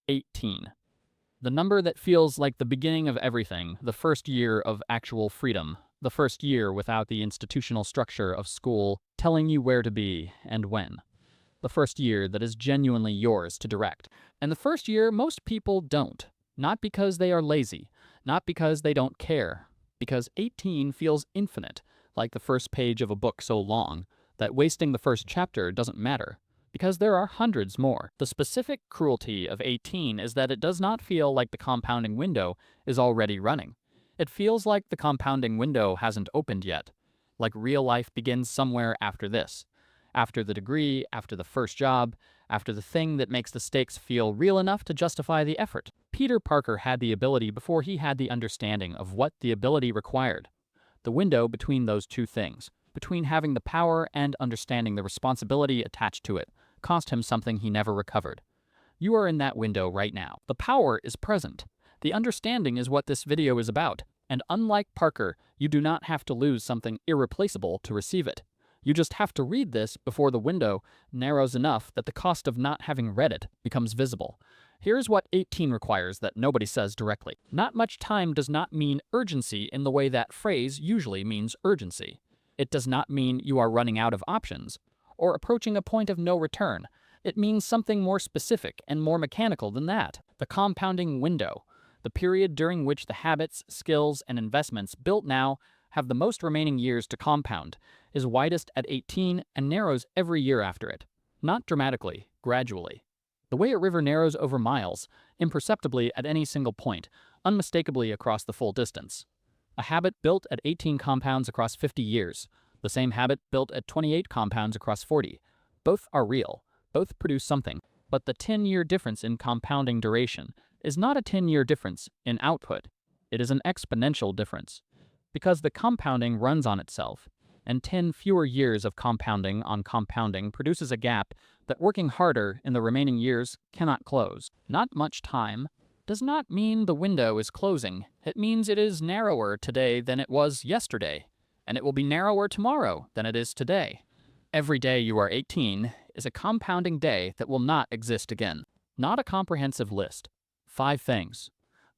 18. The number that feels like the beginning of everything, the first year of actual freedom, the first year without the institutional structure of school telling you where to be and when. The first year that is genuinely yours to direct. And the first year most people don't. Not because they are lazy, not because they don't care, because 18 feels infinite, like the first page of a book so long that wasting the first chapter doesn't matter, because there are hundreds more. The specific cruelty of 18 is that it does not feel like the compounding window is already running. It feels like the compounding window hasn't opened yet, like real life begins somewhere after this. After the degree, after the first job, after the thing that makes the stakes feel real enough to justify the effort. Peter Parker had the ability before he had the understanding of what the ability required. The window between those two things, between having the power and understanding the responsibility attached to it, cost him something he never recovered. You are in that window right now. The power is present. The understanding is what this video is about, and unlike Parker, you do not have to lose something irreplaceable to receive it. You just have to read this before the window narrows enough that the cost of not having read it becomes visible. Here's what 18 requires that nobody says directly. Not much time does not mean urgency in the way that phrase usually means urgency. It does not mean you are running out of options or approaching a point of no return. It means something more specific and more mechanical than that. The compounding window, the period during which the habits, skills, and investments built now have the most remaining years to compound, is widest at 18 and narrows every year after it. Not dramatically, gradually. The way a river narrows over miles, imperceptibly at any single point, unmistakably across the full distance. A habit built at 18 compounds across 50 years. The same habit built at 28 compounds across 40. Both are real. Both produce something. But the 10-year difference in compounding duration is not a 10-year difference in output. It is an exponential difference. Because the compounding runs on itself, and 10 fewer years of compounding on compounding produces a gap that working harder in the remaining years cannot close. Not much time does not mean the window is closing. It means it is narrower today than it was yesterday, and it will be narrower tomorrow than it is today. Every day you are 18 is a compounding day that will not exist again. Not a comprehensive list. 5 things.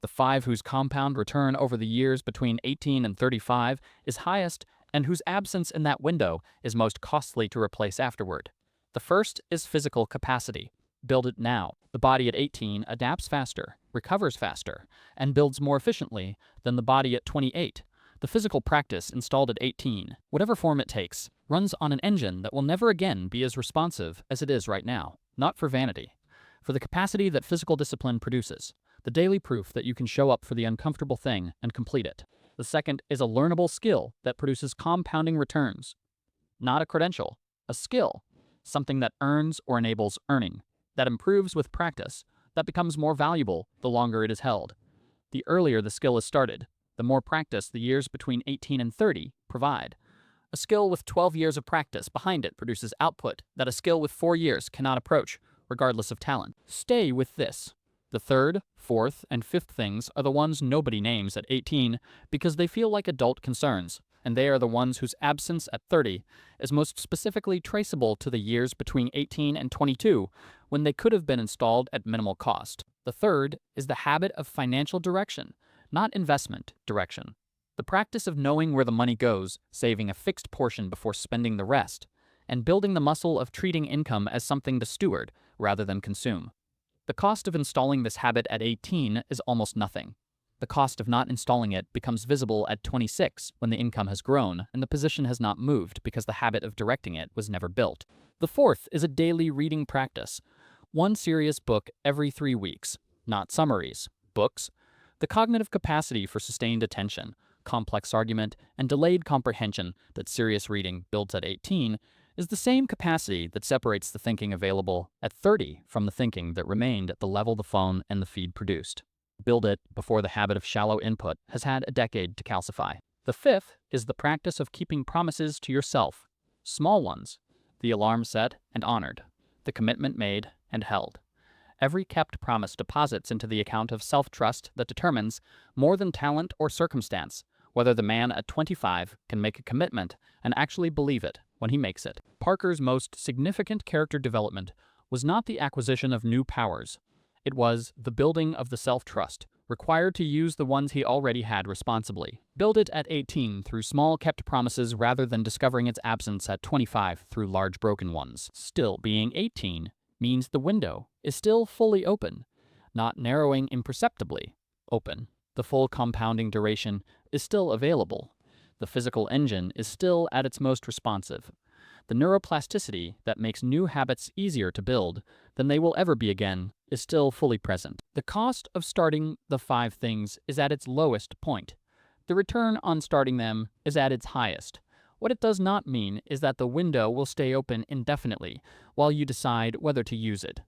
The 5 whose compound return over the years between 18 and 35 is highest and whose absence in that window is most costly to replace afterward. The first is physical capacity. Build it now. The body at 18 adapts faster, recovers faster, and builds more efficiently than the body at 28. The physical practice installed at 18, whatever form it takes, runs on an engine that will never again be as responsive as it is right now. Not for vanity. For the capacity that physical discipline produces. The daily proof that you can show up for the uncomfortable thing and complete it. The second is a learnable skill that produces compounding returns. Not a credential, a skill. Something that earns or enables earning, that improves with practice, that becomes more valuable the longer it is held. The earlier the skill is started, the more practice the years between 18 and 30 provide. A skill with 12 years of practice behind it produces output that a skill with 4 years cannot approach, regardless of talent. Stay with this. The third, fourth, and fifth things are the ones nobody names at 18 because they feel like adult concerns, and they are the ones whose absence at 30 is most specifically traceable to the years between 18 and 22 when they could have been installed at minimal cost. The third is the habit of financial direction, not investment direction. The practice of knowing where the money goes, saving a fixed portion before spending the rest, and building the muscle of treating income as something to steward rather than consume. The cost of installing this habit at 18 is almost nothing. The cost of not installing it becomes visible at 26 when the income has grown and the position has not moved because the habit of directing it was never built. The fourth is a daily reading practice. One serious book every 3 weeks, not summaries, books. The cognitive capacity for sustained attention, complex argument, and delayed comprehension that serious reading builds at 18 is the same capacity that separates the thinking available at 30 from the thinking that remained at the level the phone and the feed produced. Build it before the habit of shallow input has had a decade to calcify. The fifth is the practice of keeping promises to yourself. Small ones, the alarm set and honored, the commitment made and held. Every kept promise deposits into the account of self-trust that determines, more than talent or circumstance, whether the man at 25 can make a commitment and actually believe it when he makes it. Parker's most significant character development was not the acquisition of new powers. It was the building of the self-trust, required to use the ones he already had responsibly. Build it at 18 through small kept promises rather than discovering its absence at 25 through large broken ones. Still being 18 means the window is still fully open, not narrowing imperceptibly. Open. The full compounding duration is still available. The physical engine is still at its most responsive. The neuroplasticity that makes new habits easier to build than they will ever be again is still fully present. The cost of starting the 5 things is at its lowest point. The return on starting them is at its highest. What it does not mean is that the window will stay open indefinitely while you decide whether to use it.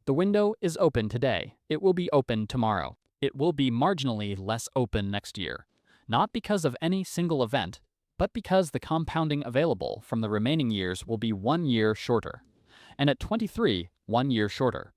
The window is open today. It will be open tomorrow. It will be marginally less open next year. Not because of any single event, but because the compounding available from the remaining years will be 1 year shorter. And at 23, 1 year shorter.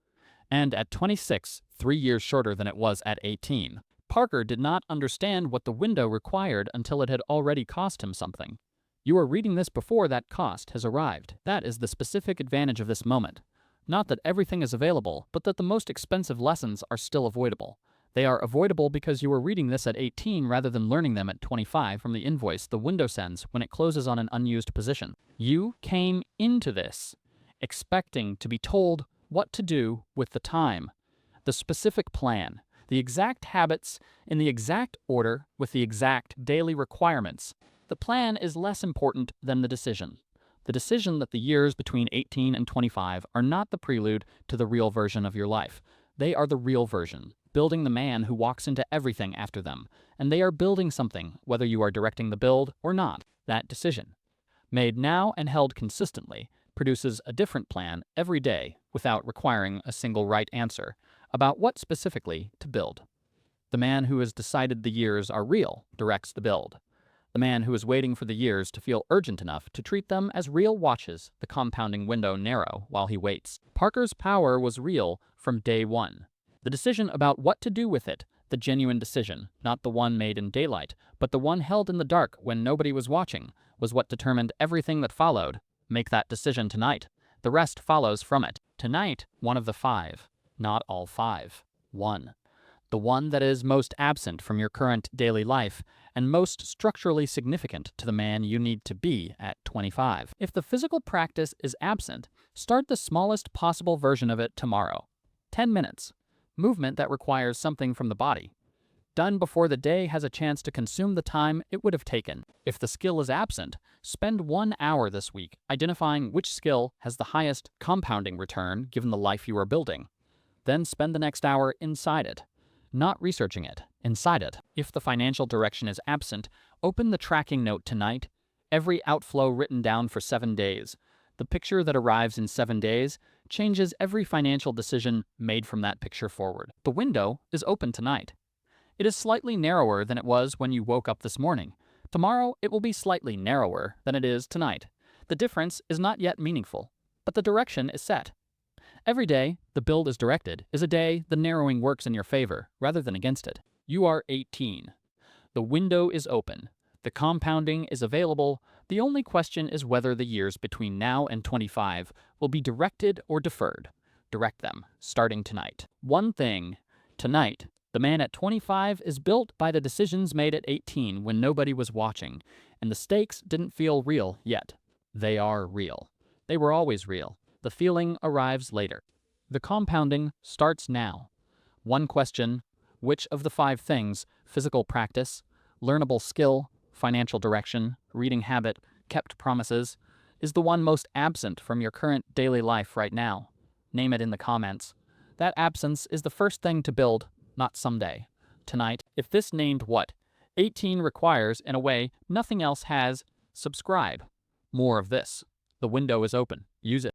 And at 26, 3 years shorter than it was at 18. Parker did not understand what the window required until it had already cost him something. You are reading this before that cost has arrived. That is the specific advantage of this moment. Not that everything is available, but that the most expensive lessons are still avoidable. They are avoidable because you are reading this at 18 rather than learning them at 25 from the invoice the window sends when it closes on an unused position. You came into this expecting to be told what to do with the time, the specific plan, the exact habits in the exact order with the exact daily requirements. The plan is less important than the decision. The decision that the years between 18 and 25 are not the prelude to the real version of your life. They are the real version, building the man who walks into everything after them. And they are building something, whether you are directing the build or not. That decision, made now and held consistently, produces a different plan every day without requiring a single right answer about what specifically to build. The man who has decided the years are real directs the build. The man who is waiting for the years to feel urgent enough to treat them as real watches the compounding window narrow while he waits. Parker's power was real from day one. The decision about what to do with it, the genuine decision, not the one made in daylight, but the one held in the dark when nobody was watching, was what determined everything that followed. Make that decision tonight. The rest follows from it. Tonight, one of the 5. Not all 5. One. The one that is most absent from your current daily life and most structurally significant to the man you need to be at 25. If the physical practice is absent, start the smallest possible version of it tomorrow. 10 minutes. Movement that requires something from the body. Done before the day has a chance to consume the time it would have taken. If the skill is absent, spend 1 hour this week identifying which skill has the highest compounding return given the life you are building. Then spend the next hour inside it. Not researching it, inside it. If the financial direction is absent, open the tracking note tonight. Every outflow written down for 7 days. The picture that arrives in 7 days changes every financial decision made from that picture forward. The window is open tonight. It is slightly narrower than it was when you woke up this morning. Tomorrow, it will be slightly narrower than it is tonight. The difference is not yet meaningful, but the direction is set. Every day the build is directed is a day the narrowing works in your favor rather than against it. You are 18. The window is open. The compounding is available. The only question is whether the years between now and 25 will be directed or deferred. Direct them, starting tonight. One thing, tonight, the man at 25 is built by the decisions made at 18 when nobody was watching, and the stakes didn't feel real yet. They are real. They were always real. The feeling arrives later. The compounding starts now. One question, which of the 5 things, physical practice, learnable skill, financial direction, reading habit, kept promises, is the one most absent from your current daily life right now? Name it in the comments. That absence is the first thing to build, not someday. Tonight, if this named what 18 requires in a way nothing else has, subscribe. More of this. The window is open. Use it.